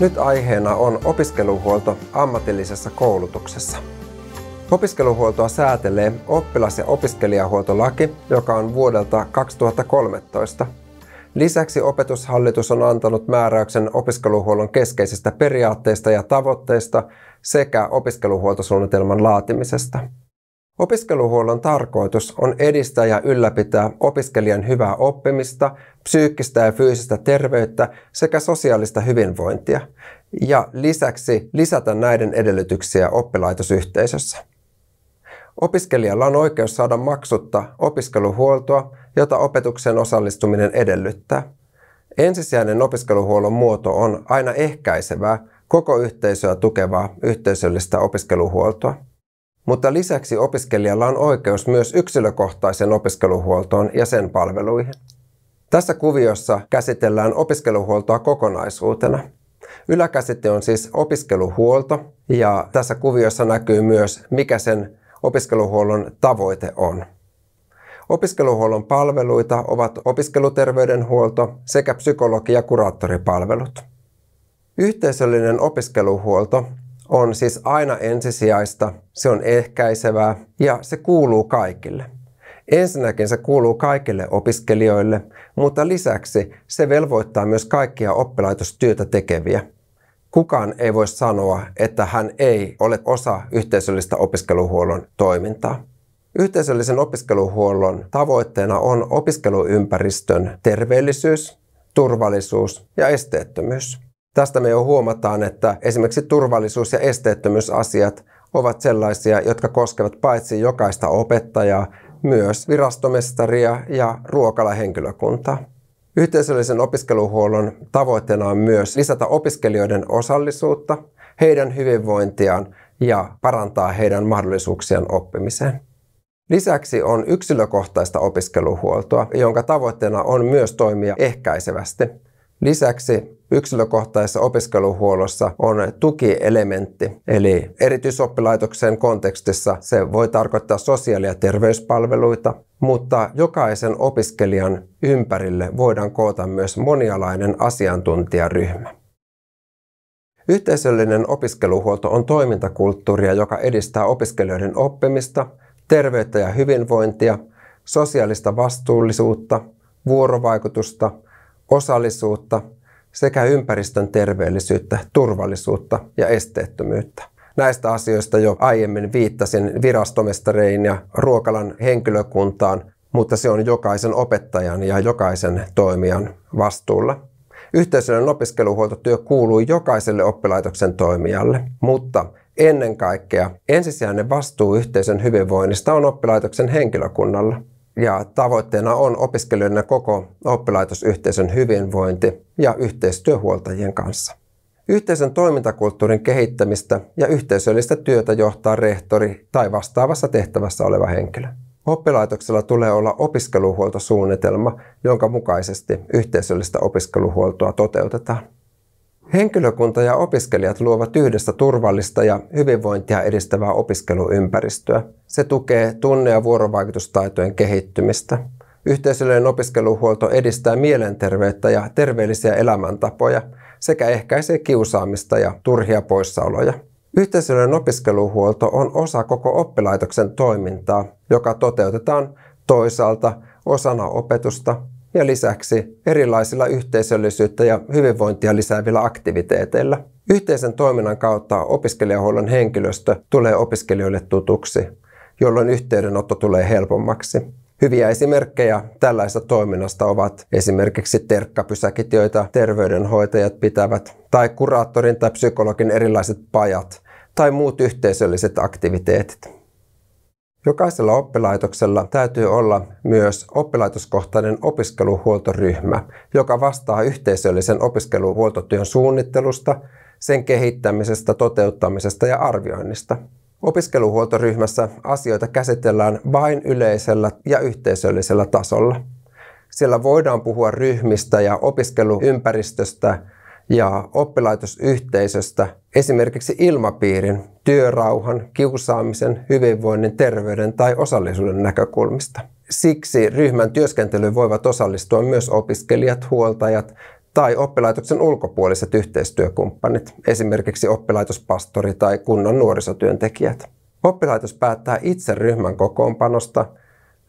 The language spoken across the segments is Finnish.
Nyt aiheena on opiskeluhuolto ammatillisessa koulutuksessa. Opiskeluhuoltoa säätelee oppilas- ja opiskelijahuoltolaki, joka on vuodelta 2013. Lisäksi Opetushallitus on antanut määräyksen opiskeluhuollon keskeisistä periaatteista ja tavoitteista sekä opiskeluhuoltosuunnitelman laatimisesta. Opiskeluhuollon tarkoitus on edistää ja ylläpitää opiskelijan hyvää oppimista, psyykkistä ja fyysistä terveyttä sekä sosiaalista hyvinvointia ja lisäksi lisätä näiden edellytyksiä oppilaitosyhteisössä. Opiskelijalla on oikeus saada maksutta opiskeluhuoltoa, jota opetukseen osallistuminen edellyttää. Ensisijainen opiskeluhuollon muoto on aina ehkäisevää, koko yhteisöä tukevaa yhteisöllistä opiskeluhuoltoa. Mutta lisäksi opiskelijalla on oikeus myös yksilökohtaisen opiskeluhuoltoon ja sen palveluihin. Tässä kuviossa käsitellään opiskeluhuoltoa kokonaisuutena. Yläkäsite on siis opiskeluhuolto ja tässä kuviossa näkyy myös, mikä sen opiskeluhuollon tavoite on. Opiskeluhuollon palveluita ovat opiskeluterveydenhuolto sekä psykologi- ja kuraattoripalvelut. Yhteisöllinen opiskeluhuolto on siis aina ensisijaista, se on ehkäisevää ja se kuuluu kaikille. Ensinnäkin se kuuluu kaikille opiskelijoille, mutta lisäksi se velvoittaa myös kaikkia oppilaitostyötä tekeviä. Kukaan ei voi sanoa, että hän ei ole osa yhteisöllistä opiskeluhuollon toimintaa. Yhteisöllisen opiskeluhuollon tavoitteena on opiskeluympäristön terveellisyys, turvallisuus ja esteettömyys. Tästä me jo huomataan, että esimerkiksi turvallisuus- ja esteettömyysasiat ovat sellaisia, jotka koskevat paitsi jokaista opettajaa, myös virastomestaria ja ruokalahenkilökuntaa. Yhteisöllisen opiskeluhuollon tavoitteena on myös lisätä opiskelijoiden osallisuutta, heidän hyvinvointiaan ja parantaa heidän mahdollisuuksiaan oppimiseen. Lisäksi on yksilökohtaista opiskeluhuoltoa, jonka tavoitteena on myös toimia ehkäisevästi. Lisäksi yksilökohtaisessa opiskeluhuollossa on tukielementti, eli erityisoppilaitoksen kontekstissa se voi tarkoittaa sosiaali- ja terveyspalveluita, mutta jokaisen opiskelijan ympärille voidaan koota myös monialainen asiantuntijaryhmä. Yhteisöllinen opiskeluhuolto on toimintakulttuuria, joka edistää opiskelijoiden oppimista, terveyttä ja hyvinvointia, sosiaalista vastuullisuutta, vuorovaikutusta, osallisuutta sekä ympäristön terveellisyyttä, turvallisuutta ja esteettömyyttä. Näistä asioista jo aiemmin viittasin virastomestareihin ja ruokalan henkilökuntaan, mutta se on jokaisen opettajan ja jokaisen toimijan vastuulla. Yhteisöllinen opiskeluhuoltotyö kuuluu jokaiselle oppilaitoksen toimijalle, mutta ennen kaikkea ensisijainen vastuu yhteisön hyvinvoinnista on oppilaitoksen henkilökunnalla. Ja tavoitteena on opiskelijoiden ja koko oppilaitosyhteisön hyvinvointi ja yhteistyö huoltajien kanssa. Yhteisön toimintakulttuurin kehittämistä ja yhteisöllistä työtä johtaa rehtori tai vastaavassa tehtävässä oleva henkilö. Oppilaitoksella tulee olla opiskeluhuoltosuunnitelma, jonka mukaisesti yhteisöllistä opiskeluhuoltoa toteutetaan. Henkilökunta ja opiskelijat luovat yhdessä turvallista ja hyvinvointia edistävää opiskeluympäristöä. Se tukee tunne- ja vuorovaikutustaitojen kehittymistä. Yhteisöllinen opiskeluhuolto edistää mielenterveyttä ja terveellisiä elämäntapoja sekä ehkäisee kiusaamista ja turhia poissaoloja. Yhteisöllinen opiskeluhuolto on osa koko oppilaitoksen toimintaa, joka toteutetaan toisaalta osana opetusta ja lisäksi erilaisilla yhteisöllisyyttä ja hyvinvointia lisäävillä aktiviteeteilla. Yhteisen toiminnan kautta opiskelijahuollon henkilöstö tulee opiskelijoille tutuksi, jolloin yhteydenotto tulee helpommaksi. Hyviä esimerkkejä tällaisesta toiminnasta ovat esimerkiksi terkkapysäkit, joita terveydenhoitajat pitävät, tai kuraattorin tai psykologin erilaiset pajat, tai muut yhteisölliset aktiviteetit. Jokaisella oppilaitoksella täytyy olla myös oppilaitoskohtainen opiskeluhuoltoryhmä, joka vastaa yhteisöllisen opiskeluhuoltotyön suunnittelusta, sen kehittämisestä, toteuttamisesta ja arvioinnista. Opiskeluhuoltoryhmässä asioita käsitellään vain yleisellä ja yhteisöllisellä tasolla. Siellä voidaan puhua ryhmistä ja opiskeluympäristöstä ja oppilaitosyhteisöstä, esimerkiksi ilmapiirin, työrauhan, kiusaamisen, hyvinvoinnin, terveyden tai osallisuuden näkökulmista. Siksi ryhmän työskentelyyn voivat osallistua myös opiskelijat, huoltajat tai oppilaitoksen ulkopuoliset yhteistyökumppanit, esimerkiksi oppilaitospastori tai kunnan nuorisotyöntekijät. Oppilaitos päättää itse ryhmän kokoonpanosta,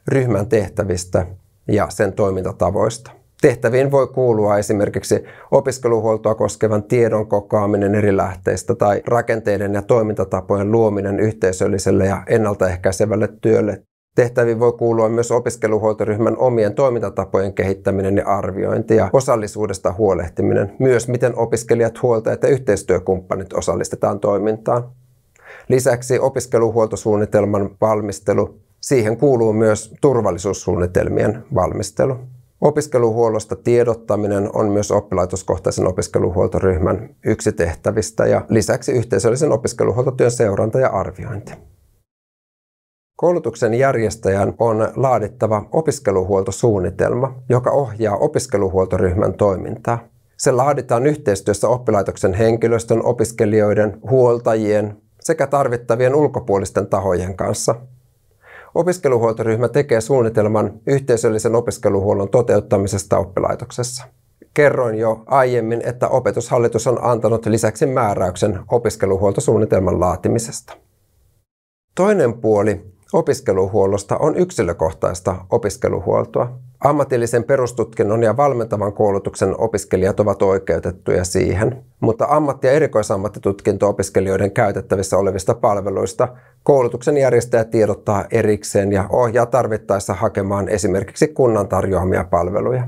ryhmän tehtävistä ja sen toimintatavoista. Tehtäviin voi kuulua esimerkiksi opiskeluhuoltoa koskevan tiedon kokoaminen eri lähteistä tai rakenteiden ja toimintatapojen luominen yhteisölliselle ja ennaltaehkäisevälle työlle. Tehtäviin voi kuulua myös opiskeluhuoltoryhmän omien toimintatapojen kehittäminen ja arviointi ja osallisuudesta huolehtiminen, myös miten opiskelijat, huoltajat ja yhteistyökumppanit osallistetaan toimintaan. Lisäksi opiskeluhuoltosuunnitelman valmistelu, siihen kuuluu myös turvallisuussuunnitelmien valmistelu. Opiskeluhuollosta tiedottaminen on myös oppilaitoskohtaisen opiskeluhuoltoryhmän yksi tehtävistä ja lisäksi yhteisöllisen opiskeluhuoltotyön seuranta ja arviointi. Koulutuksen järjestäjän on laadittava opiskeluhuoltosuunnitelma, joka ohjaa opiskeluhuoltoryhmän toimintaa. Se laaditaan yhteistyössä oppilaitoksen henkilöstön, opiskelijoiden, huoltajien sekä tarvittavien ulkopuolisten tahojen kanssa. Opiskeluhuoltoryhmä tekee suunnitelman yhteisöllisen opiskeluhuollon toteuttamisesta oppilaitoksessa. Kerroin jo aiemmin, että Opetushallitus on antanut lisäksi määräyksen opiskeluhuoltosuunnitelman laatimisesta. Toinen puoli opiskeluhuollosta on yksilökohtaista opiskeluhuoltoa. Ammatillisen perustutkinnon ja valmentavan koulutuksen opiskelijat ovat oikeutettuja siihen, mutta ammatti- ja erikoisammattitutkinto-opiskelijoiden käytettävissä olevista palveluista koulutuksen järjestäjä tiedottaa erikseen ja ohjaa tarvittaessa hakemaan esimerkiksi kunnan tarjoamia palveluja.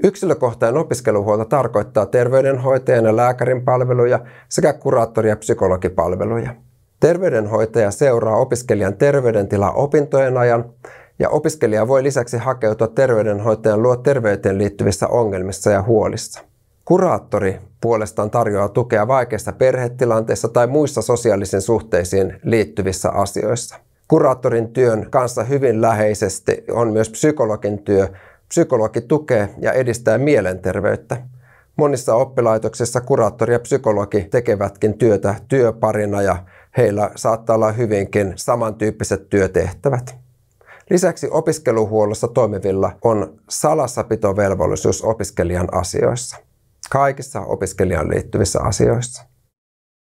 Yksilökohtainen opiskeluhuolto tarkoittaa terveydenhoitajan ja lääkärin palveluja sekä kuraattori- ja psykologipalveluja. Terveydenhoitaja seuraa opiskelijan terveydentilaa opintojen ajan ja opiskelija voi lisäksi hakeutua terveydenhoitajan luo terveyteen liittyvissä ongelmissa ja huolissa. Kuraattori puolestaan tarjoaa tukea vaikeissa perhetilanteissa tai muissa sosiaalisiin suhteisiin liittyvissä asioissa. Kuraattorin työn kanssa hyvin läheisesti on myös psykologin työ. Psykologi tukee ja edistää mielenterveyttä. Monissa oppilaitoksissa kuraattori ja psykologi tekevätkin työtä työparina ja heillä saattaa olla hyvinkin samantyyppiset työtehtävät. Lisäksi opiskeluhuollossa toimivilla on salassapitovelvollisuus opiskelijan asioissa, kaikissa opiskelijaan liittyvissä asioissa.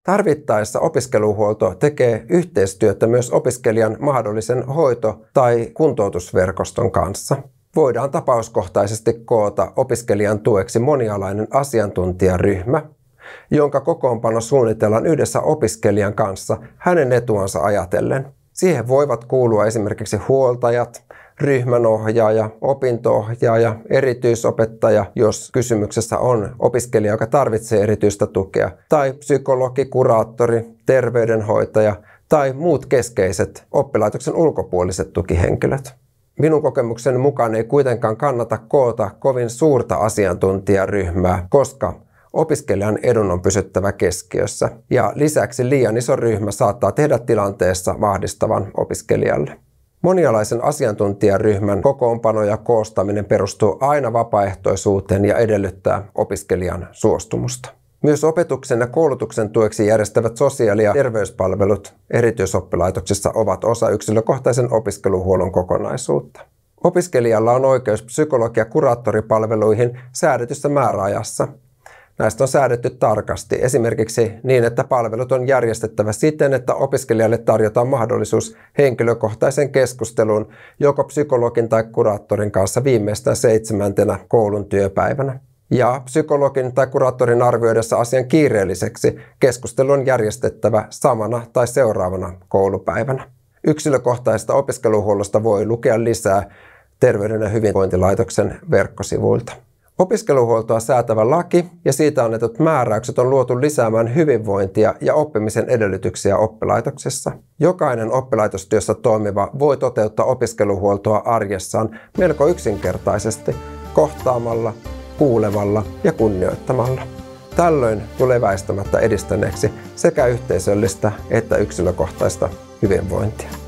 Tarvittaessa opiskeluhuolto tekee yhteistyötä myös opiskelijan mahdollisen hoito- tai kuntoutusverkoston kanssa. Voidaan tapauskohtaisesti koota opiskelijan tueksi monialainen asiantuntijaryhmä, jonka kokoonpano suunnitellaan yhdessä opiskelijan kanssa hänen etuansa ajatellen. Siihen voivat kuulua esimerkiksi huoltajat, ryhmänohjaaja, opinto-ohjaaja, erityisopettaja, jos kysymyksessä on opiskelija, joka tarvitsee erityistä tukea, tai psykologi, kuraattori, terveydenhoitaja tai muut keskeiset oppilaitoksen ulkopuoliset tukihenkilöt. Minun kokemukseni mukaan ei kuitenkaan kannata koota kovin suurta asiantuntijaryhmää, koska opiskelijan edun on pysyttävä keskiössä ja lisäksi liian iso ryhmä saattaa tehdä tilanteessa ahdistavan opiskelijalle. Monialaisen asiantuntijaryhmän kokoonpano ja koostaminen perustuu aina vapaaehtoisuuteen ja edellyttää opiskelijan suostumusta. Myös opetuksen ja koulutuksen tueksi järjestävät sosiaali- ja terveyspalvelut erityisoppilaitoksissa ovat osa yksilökohtaisen opiskeluhuollon kokonaisuutta. Opiskelijalla on oikeus psykologi- ja kuraattoripalveluihin säädetyssä määräajassa. Näistä on säädetty tarkasti, esimerkiksi niin, että palvelut on järjestettävä siten, että opiskelijalle tarjotaan mahdollisuus henkilökohtaisen keskusteluun joko psykologin tai kuraattorin kanssa viimeistään 7. koulun työpäivänä. Ja psykologin tai kuraattorin arvioidessa asian kiireelliseksi keskustelu on järjestettävä samana tai seuraavana koulupäivänä. Yksilökohtaisesta opiskeluhuollosta voi lukea lisää Terveyden ja hyvinvointilaitoksen verkkosivuilta. Opiskeluhuoltoa säätävä laki ja siitä annetut määräykset on luotu lisäämään hyvinvointia ja oppimisen edellytyksiä oppilaitoksissa. Jokainen oppilaitostyössä toimiva voi toteuttaa opiskeluhuoltoa arjessaan melko yksinkertaisesti, kohtaamalla, kuulevalla ja kunnioittamalla. Tällöin tulee väistämättä edistäneeksi sekä yhteisöllistä että yksilökohtaista hyvinvointia.